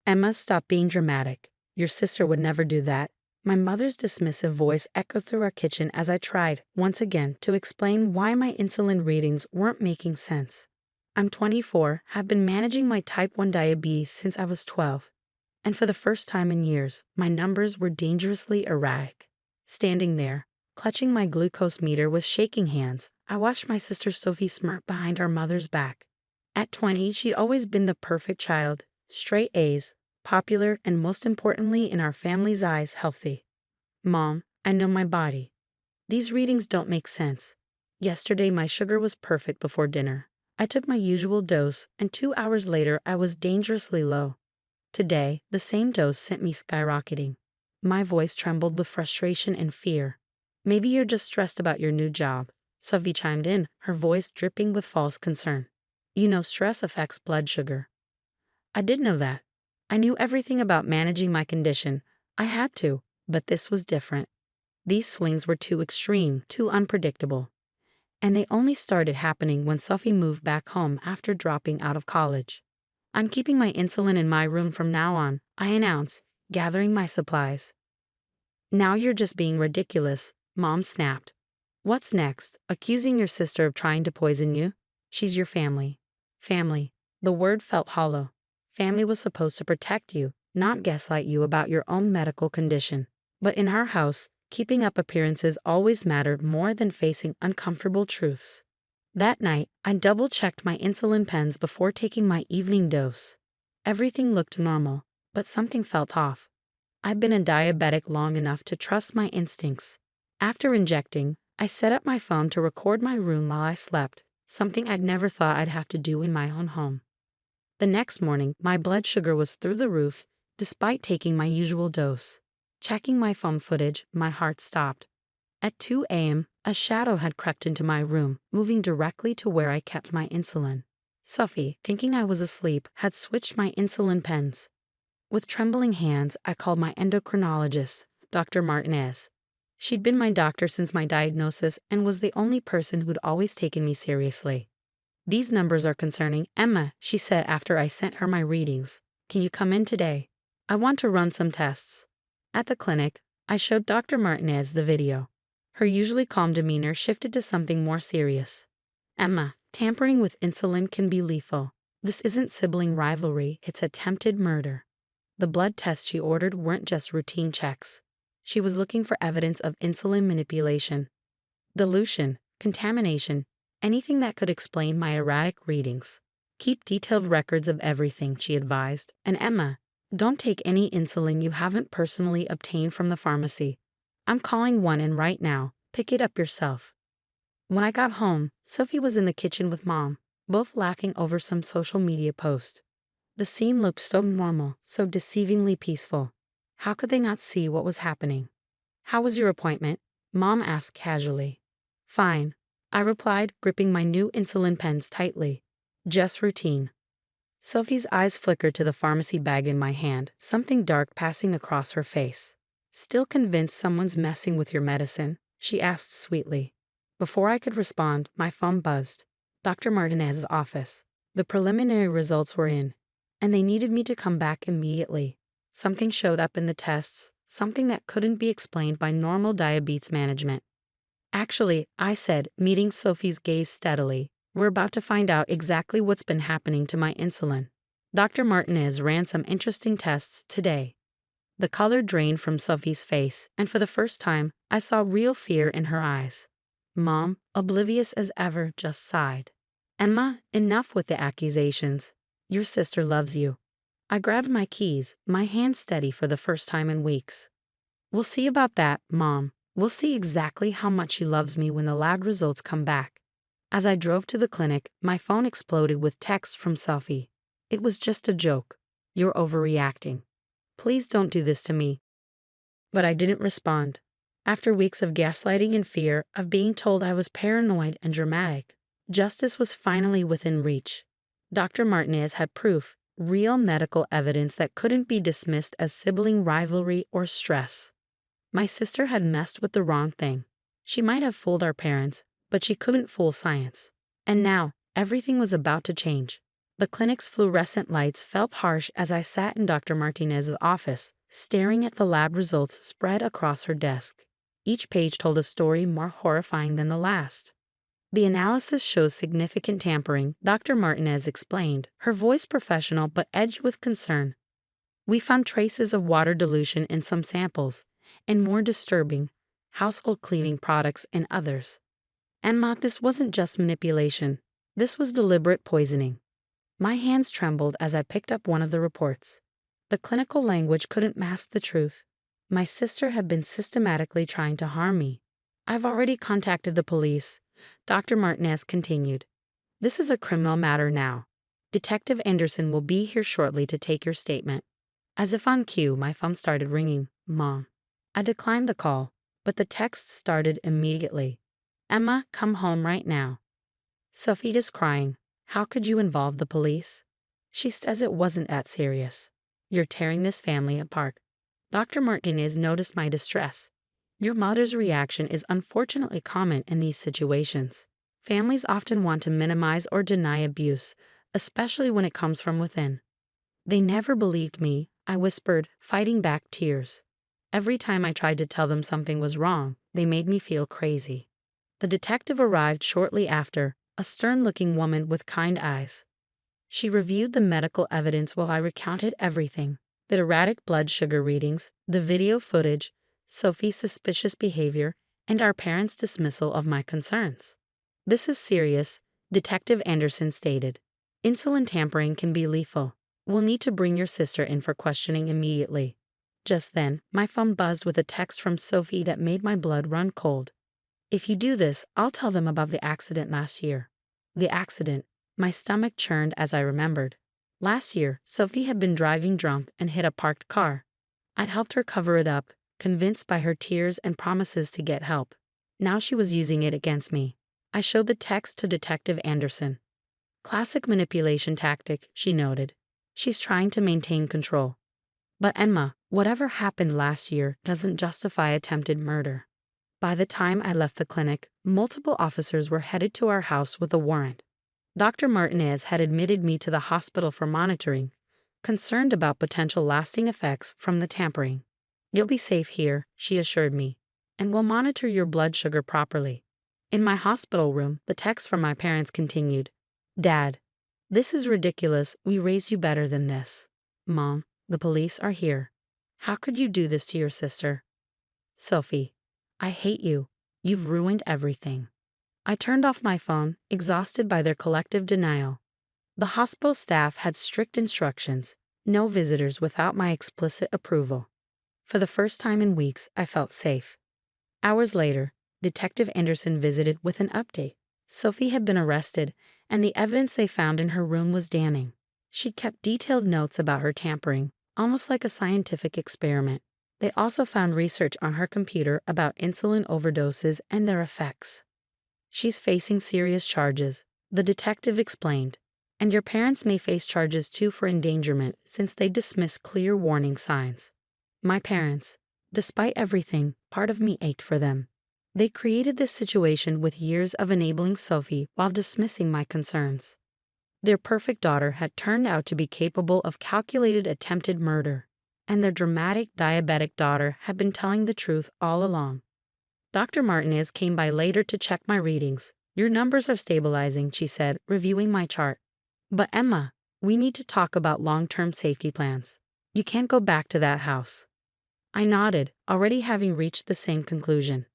Emma, stop being dramatic. Your sister would never do that. My mother's dismissive voice echoed through our kitchen as I tried, once again, to explain why my insulin readings weren't making sense. I'm 24, have been managing my type 1 diabetes since I was 12. And for the first time in years, my numbers were dangerously erratic. Standing there, clutching my glucose meter with shaking hands, I watched my sister Sophie smirk behind our mother's back. At 20, she'd always been the perfect child, straight A's, popular, and most importantly in our family's eyes, healthy. Mom, I know my body. These readings don't make sense. Yesterday my sugar was perfect before dinner. I took my usual dose, and 2 hours later I was dangerously low. Today, the same dose sent me skyrocketing. My voice trembled with frustration and fear. Maybe you're just stressed about your new job, Sophie chimed in, her voice dripping with false concern. You know stress affects blood sugar. I did know that. I knew everything about managing my condition. I had to, but this was different. These swings were too extreme, too unpredictable. And they only started happening when Sophie moved back home after dropping out of college. I'm keeping my insulin in my room from now on, I announced, gathering my supplies. Now you're just being ridiculous, Mom snapped. What's next? Accusing your sister of trying to poison you? She's your family. Family. The word felt hollow. Family was supposed to protect you, not gaslight you about your own medical condition. But in our house, keeping up appearances always mattered more than facing uncomfortable truths. That night, I double-checked my insulin pens before taking my evening dose. Everything looked normal, but something felt off. I'd been a diabetic long enough to trust my instincts. After injecting, I set up my phone to record my room while I slept, something I'd never thought I'd have to do in my own home. The next morning, my blood sugar was through the roof, despite taking my usual dose. Checking my phone footage, my heart stopped. At 2 a.m., a shadow had crept into my room, moving directly to where I kept my insulin. Sophie, thinking I was asleep, had switched my insulin pens. With trembling hands, I called my endocrinologist, Dr. Martinez. She'd been my doctor since my diagnosis and was the only person who'd always taken me seriously. These numbers are concerning, Emma, she said after I sent her my readings. Can you come in today? I want to run some tests. At the clinic, I showed Dr. Martinez the video. Her usually calm demeanor shifted to something more serious. Emma, tampering with insulin can be lethal. This isn't sibling rivalry, it's attempted murder. The blood tests she ordered weren't just routine checks. She was looking for evidence of insulin manipulation, dilution, contamination, anything that could explain my erratic readings. Keep detailed records of everything, she advised. And Emma, don't take any insulin you haven't personally obtained from the pharmacy. I'm calling one in right now. Pick it up yourself. When I got home, Sophie was in the kitchen with Mom, both laughing over some social media post. The scene looked so normal, so deceivingly peaceful. How could they not see what was happening? How was your appointment? Mom asked casually. Fine, I replied, gripping my new insulin pens tightly. Just routine. Sophie's eyes flickered to the pharmacy bag in my hand, something dark passing across her face. Still convinced someone's messing with your medicine? She asked sweetly. Before I could respond, my phone buzzed. Dr. Martinez's office. The preliminary results were in, and they needed me to come back immediately. Something showed up in the tests, something that couldn't be explained by normal diabetes management. Actually, I said, meeting Sophie's gaze steadily, we're about to find out exactly what's been happening to my insulin. Dr. Martinez ran some interesting tests today. The color drained from Sophie's face, and for the first time, I saw real fear in her eyes. Mom, oblivious as ever, just sighed. Emma, enough with the accusations. Your sister loves you. I grabbed my keys, my hand steady for the first time in weeks. We'll see about that, Mom. We'll see exactly how much she loves me when the lab results come back. As I drove to the clinic, my phone exploded with texts from Sophie. It was just a joke. You're overreacting. Please don't do this to me. But I didn't respond. After weeks of gaslighting and fear, of being told I was paranoid and dramatic, justice was finally within reach. Dr. Martinez had proof, real medical evidence that couldn't be dismissed as sibling rivalry or stress. My sister had messed with the wrong thing. She might have fooled our parents, but she couldn't fool science. And now, everything was about to change. The clinic's fluorescent lights felt harsh as I sat in Dr. Martinez's office, staring at the lab results spread across her desk. Each page told a story more horrifying than the last. The analysis shows significant tampering, Dr. Martinez explained, her voice professional but edged with concern. We found traces of water dilution in some samples, and more disturbing, household cleaning products in others. Emma, this wasn't just manipulation. This was deliberate poisoning. My hands trembled as I picked up one of the reports. The clinical language couldn't mask the truth. My sister had been systematically trying to harm me. I've already contacted the police, Dr. Martinez continued. This is a criminal matter now. Detective Anderson will be here shortly to take your statement. As if on cue, my phone started ringing. Mom. I declined the call, but the text started immediately. Emma, come home right now. Sophia's crying. How could you involve the police? She says it wasn't that serious. You're tearing this family apart. Dr. Martinez noticed my distress. Your mother's reaction is unfortunately common in these situations. Families often want to minimize or deny abuse, especially when it comes from within. They never believed me, I whispered, fighting back tears. Every time I tried to tell them something was wrong, they made me feel crazy. The detective arrived shortly after, a stern-looking woman with kind eyes. She reviewed the medical evidence while I recounted everything: the erratic blood sugar readings, the video footage, Sophie's suspicious behavior, and our parents' dismissal of my concerns. This is serious, Detective Anderson stated. Insulin tampering can be lethal. We'll need to bring your sister in for questioning immediately. Just then, my phone buzzed with a text from Sophie that made my blood run cold. If you do this, I'll tell them about the accident last year. The accident. My stomach churned as I remembered. Last year, Sophie had been driving drunk and hit a parked car. I'd helped her cover it up, convinced by her tears and promises to get help. Now she was using it against me. I showed the text to Detective Anderson. Classic manipulation tactic, she noted. She's trying to maintain control. But Emma, whatever happened last year doesn't justify attempted murder. By the time I left the clinic, multiple officers were headed to our house with a warrant. Dr. Martinez had admitted me to the hospital for monitoring, concerned about potential lasting effects from the tampering. You'll be safe here, she assured me, and we'll monitor your blood sugar properly. In my hospital room, the text from my parents continued. Dad, this is ridiculous. We raised you better than this. Mom, the police are here. How could you do this to your sister? Sophie, I hate you. You've ruined everything. I turned off my phone, exhausted by their collective denial. The hospital staff had strict instructions: no visitors without my explicit approval. For the first time in weeks, I felt safe. Hours later, Detective Anderson visited with an update. Sophie had been arrested, and the evidence they found in her room was damning. She kept detailed notes about her tampering, almost like a scientific experiment. They also found research on her computer about insulin overdoses and their effects. She's facing serious charges, the detective explained. And your parents may face charges too for endangerment since they dismissed clear warning signs. My parents, despite everything, part of me ached for them. They created this situation with years of enabling Sophie while dismissing my concerns. Their perfect daughter had turned out to be capable of calculated attempted murder, and their dramatic diabetic daughter had been telling the truth all along. Dr. Martinez came by later to check my readings. Your numbers are stabilizing, she said, reviewing my chart. But Emma, we need to talk about long-term safety plans. You can't go back to that house. I nodded, already having reached the same conclusion.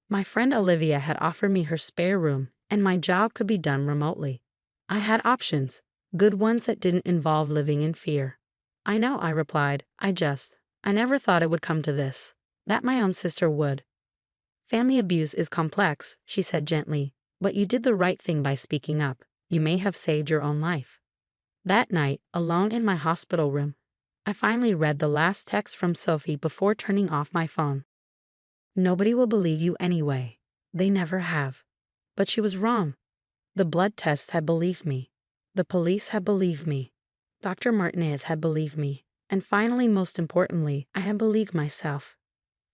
My friend Olivia had offered me her spare room, and my job could be done remotely. I had options, good ones that didn't involve living in fear. I know, I replied. I never thought it would come to this. That my own sister would. Family abuse is complex, she said gently, but you did the right thing by speaking up. You may have saved your own life. That night, alone in my hospital room, I finally read the last text from Sophie before turning off my phone. Nobody will believe you anyway. They never have. But she was wrong. The blood tests had believed me. The police had believed me. Dr. Martinez had believed me. And finally, most importantly, I had believed myself.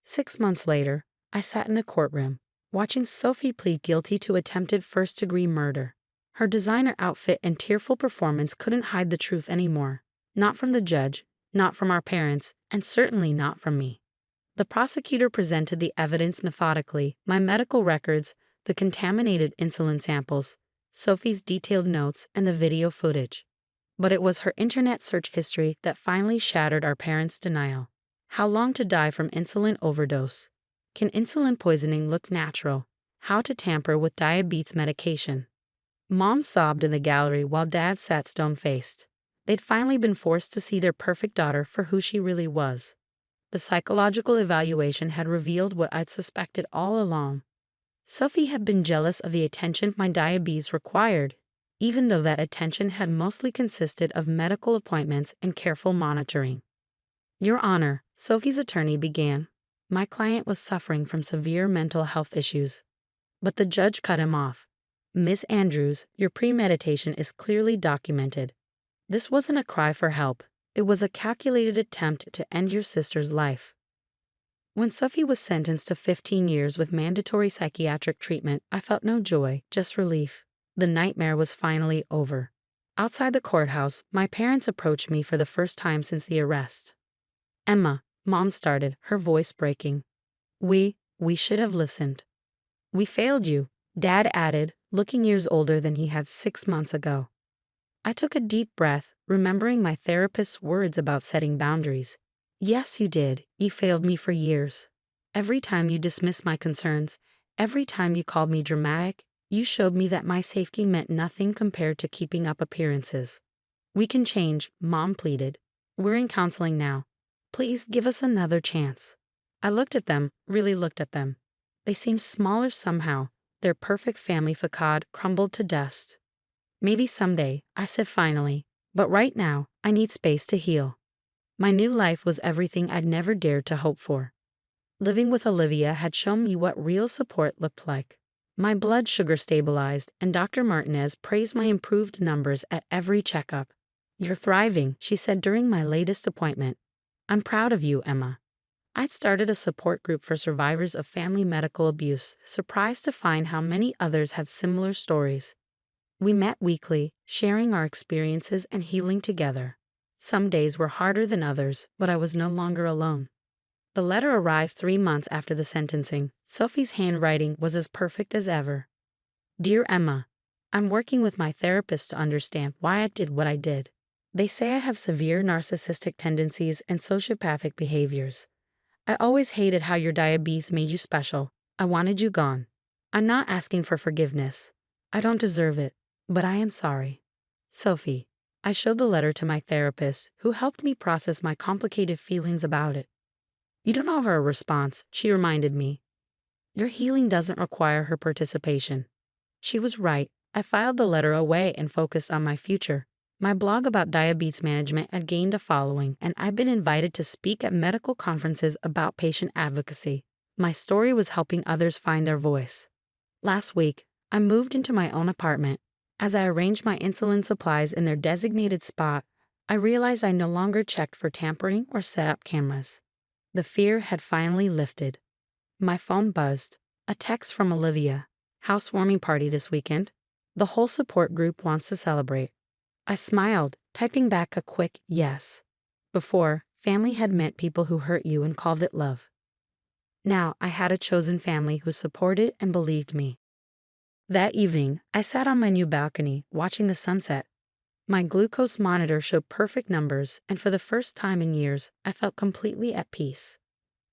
6 months later, I sat in the courtroom, watching Sophie plead guilty to attempted first-degree murder. Her designer outfit and tearful performance couldn't hide the truth anymore. Not from the judge, not from our parents, and certainly not from me. The prosecutor presented the evidence methodically, my medical records, the contaminated insulin samples, Sophie's detailed notes, and the video footage. But it was her internet search history that finally shattered our parents' denial. How long to die from insulin overdose? Can insulin poisoning look natural? How to tamper with diabetes medication? Mom sobbed in the gallery while Dad sat stone-faced. They'd finally been forced to see their perfect daughter for who she really was. The psychological evaluation had revealed what I'd suspected all along. Sophie had been jealous of the attention my diabetes required, even though that attention had mostly consisted of medical appointments and careful monitoring. Your Honor, Sophie's attorney began. My client was suffering from severe mental health issues. But the judge cut him off. Miss Andrews, your premeditation is clearly documented. This wasn't a cry for help. It was a calculated attempt to end your sister's life. When Sophie was sentenced to 15 years with mandatory psychiatric treatment, I felt no joy, just relief. The nightmare was finally over. Outside the courthouse, my parents approached me for the first time since the arrest. Emma, Mom started, her voice breaking. We should have listened. We failed you, Dad added, looking years older than he had 6 months ago. I took a deep breath, remembering my therapist's words about setting boundaries. Yes, you did. You failed me for years. Every time you dismissed my concerns, every time you called me dramatic, you showed me that my safety meant nothing compared to keeping up appearances. We can change, Mom pleaded. We're in counseling now. Please give us another chance. I looked at them, really looked at them. They seemed smaller somehow. Their perfect family facade crumbled to dust. Maybe someday, I said finally, but right now, I need space to heal. My new life was everything I'd never dared to hope for. Living with Olivia had shown me what real support looked like. My blood sugar stabilized, and Dr. Martinez praised my improved numbers at every checkup. You're thriving, she said during my latest appointment. I'm proud of you, Emma. I'd started a support group for survivors of family medical abuse, surprised to find how many others had similar stories. We met weekly, sharing our experiences and healing together. Some days were harder than others, but I was no longer alone. The letter arrived 3 months after the sentencing. Sophie's handwriting was as perfect as ever. Dear Emma, I'm working with my therapist to understand why I did what I did. They say I have severe narcissistic tendencies and sociopathic behaviors. I always hated how your diabetes made you special. I wanted you gone. I'm not asking for forgiveness. I don't deserve it, but I am sorry. Sophie. I showed the letter to my therapist, who helped me process my complicated feelings about it. You don't owe her a response, she reminded me. Your healing doesn't require her participation. She was right. I filed the letter away and focused on my future. My blog about diabetes management had gained a following, and I've been invited to speak at medical conferences about patient advocacy. My story was helping others find their voice. Last week, I moved into my own apartment. As I arranged my insulin supplies in their designated spot, I realized I no longer checked for tampering or set up cameras. The fear had finally lifted. My phone buzzed. A text from Olivia. Housewarming party this weekend. The whole support group wants to celebrate. I smiled, typing back a quick yes. Before, family had meant people who hurt you and called it love. Now I had a chosen family who supported and believed me. That evening, I sat on my new balcony, watching the sunset. My glucose monitor showed perfect numbers, and for the first time in years, I felt completely at peace.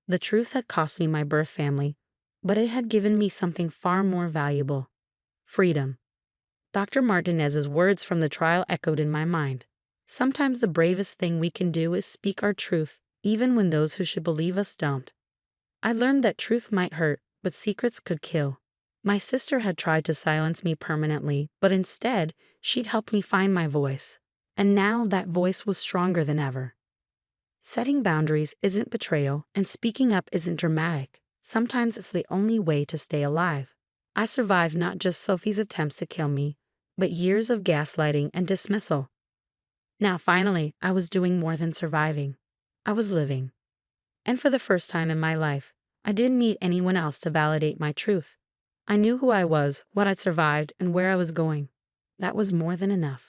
The truth had cost me my birth family, but it had given me something far more valuable: freedom. Dr. Martinez's words from the trial echoed in my mind. Sometimes the bravest thing we can do is speak our truth, even when those who should believe us don't. I learned that truth might hurt, but secrets could kill. My sister had tried to silence me permanently, but instead, she'd helped me find my voice. And now that voice was stronger than ever. Setting boundaries isn't betrayal, and speaking up isn't dramatic. Sometimes it's the only way to stay alive. I survived not just Sophie's attempts to kill me, but years of gaslighting and dismissal. Now finally, I was doing more than surviving. I was living. And for the first time in my life, I didn't need anyone else to validate my truth. I knew who I was, what I'd survived, and where I was going. That was more than enough.